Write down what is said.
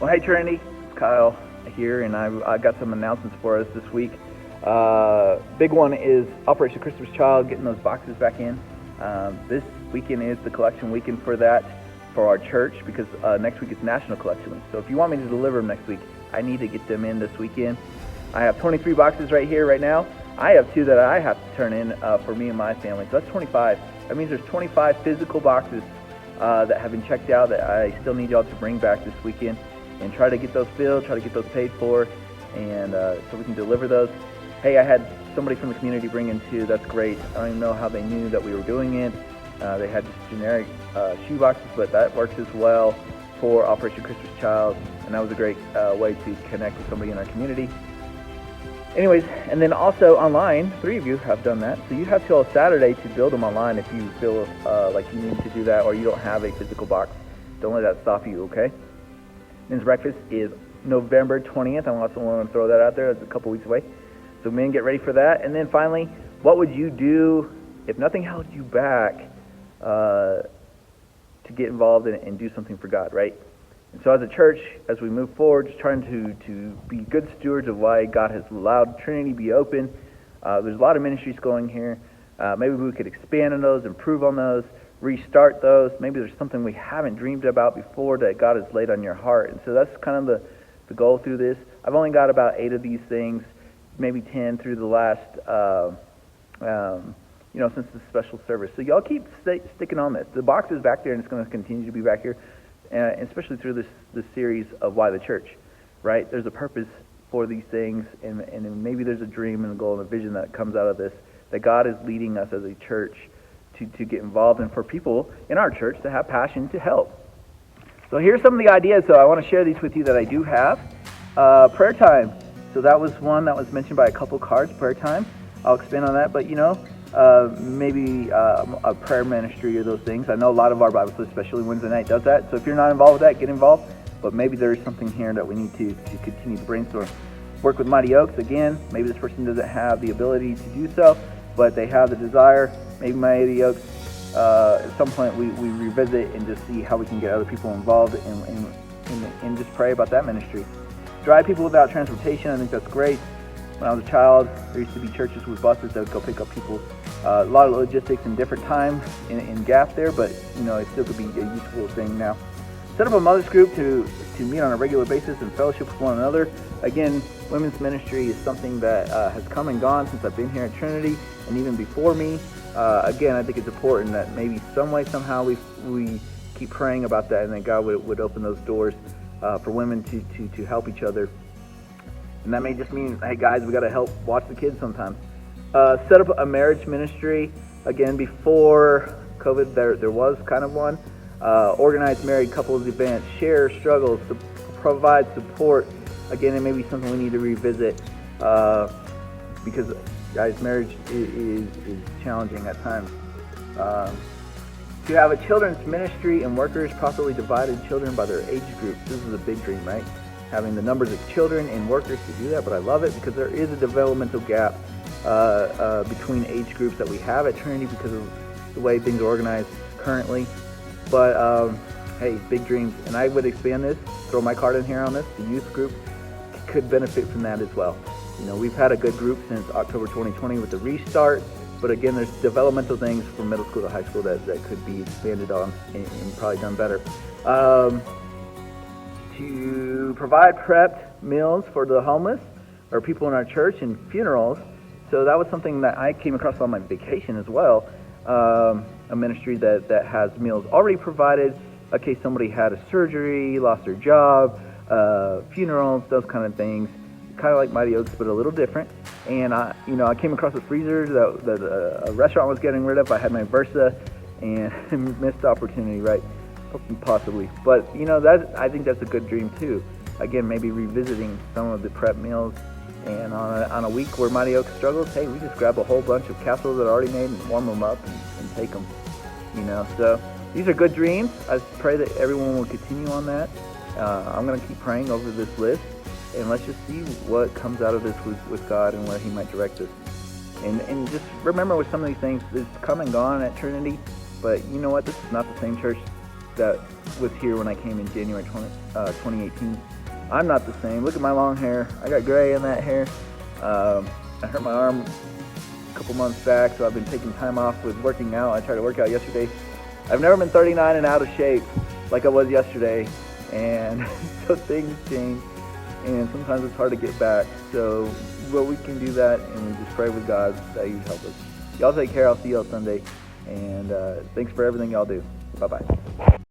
Well, hey Trinity, it's Kyle here, and I got some announcements for us this week. Big one is Operation Christmas Child, getting those boxes back in. This weekend is the collection weekend for that, for our church, because next week is National Collection Week. So if you want me to deliver them next week, I need to get them in this weekend. I have 23 boxes right here, right now. I have 2 that I have to turn in for me and my family, so that's 25. That means there's 25 physical boxes that have been checked out that I still need y'all to bring back this weekend and try to get those filled, try to get those paid for, and so we can deliver those. Hey, I had somebody from the community bring in 2. That's great. I don't even know how they knew that we were doing it. They had just generic shoe boxes, but that works as well for Operation Christmas Child, and that was a great way to connect with somebody in our community. Anyways, and then also online, 3 of you have done that. So you have till Saturday to build them online if you feel like you need to do that, or you don't have a physical box. Don't let that stop you, okay? Men's breakfast is November 20th. I also want to throw that out there. That's a couple weeks away. So men, get ready for that. And then finally, what would you do if nothing held you back to get involved and do something for God, right? And so as a church, as we move forward, just trying to be good stewards of why God has allowed Trinity be open. There's a lot of ministries going here. Maybe we could expand on those, improve on those, restart those. Maybe there's something we haven't dreamed about before that God has laid on your heart. And so that's kind of the goal through this. I've only got about 8 of these things, maybe 10 through the last, since the special service. So y'all keep sticking on this. The box is back there, and it's going to continue to be back here, especially through this series of Why the Church, right? There's a purpose for these things, and maybe there's a dream and a goal and a vision that comes out of this, that God is leading us as a church to get involved, and for people in our church to have passion to help. So here's some of the ideas. So I want to share these with you that I do have. Prayer time. So that was one that was mentioned by a couple cards, prayer time. I'll expand on that, but maybe a prayer ministry or those things. I know a lot of our Bible study, especially Wednesday night, does that. So if you're not involved with that, get involved. But maybe there is something here that we need to continue to brainstorm. Work with Mighty Oaks. Again, maybe this person doesn't have the ability to do so, but they have the desire. Maybe Mighty Oaks, at some point we revisit and just see how we can get other people involved and just pray about that ministry. Drive people without transportation. I think that's great. When I was a child, there used to be churches with buses that would go pick up people. A lot of logistics and different time in gap there, but it still could be a useful thing now. Set up a mother's group to meet on a regular basis and fellowship with one another. Again, women's ministry is something that has come and gone since I've been here at Trinity, and even before me. Again, I think it's important that maybe some way, somehow we keep praying about that, and that God would open those doors for women to help each other. And that may just mean, hey guys, we got to help watch the kids sometimes. Set up a marriage ministry. Again, before COVID, there was kind of one. Organize married couples events, share struggles, provide support. Again, it may be something we need to revisit because, guys, marriage is challenging at times. To have a children's ministry and workers properly divided children by their age groups. This is a big dream, right? Having the numbers of children and workers to do that, but I love it because there is a developmental gap between age groups that we have at Trinity because of the way things are organized currently. But hey, big dreams, and I would expand this, throw my card in here on this. The youth group could benefit from that as well. We've had a good group since October 2020 with the restart, but again, there's developmental things from middle school to high school that could be expanded on and probably done better. To provide prepped meals for the homeless or people in our church and funerals. So that was something that I came across on my vacation as well. A ministry that has meals already provided in case somebody had a surgery, lost their job, funerals, those kind of things. Kind of like Mighty Oaks, but a little different. And I came across a freezer that a restaurant was getting rid of. I had my Versa and missed the opportunity, right? Possibly, but I think that's a good dream too. Again, maybe revisiting some of the prep meals, and on a week where Mighty Oaks struggles, hey, we just grab a whole bunch of casseroles that are already made and warm them up and take them. So these are good dreams. I pray that everyone will continue on that. I'm going to keep praying over this list, and let's just see what comes out of this with God and where He might direct us. And just remember, with some of these things, it's come and gone at Trinity, but you know what? This is not the same church that was here when I came in January 2018. I'm not the same. Look at my long hair. I got gray in that hair. I hurt my arm a couple months back, so I've been taking time off with working out. I tried to work out yesterday. I've never been 39 and out of shape like I was yesterday, and so things change, and sometimes it's hard to get back. So, but we can do that, and we just pray with God that He help us. Y'all take care. I'll see y'all Sunday, and thanks for everything y'all do. Bye-bye.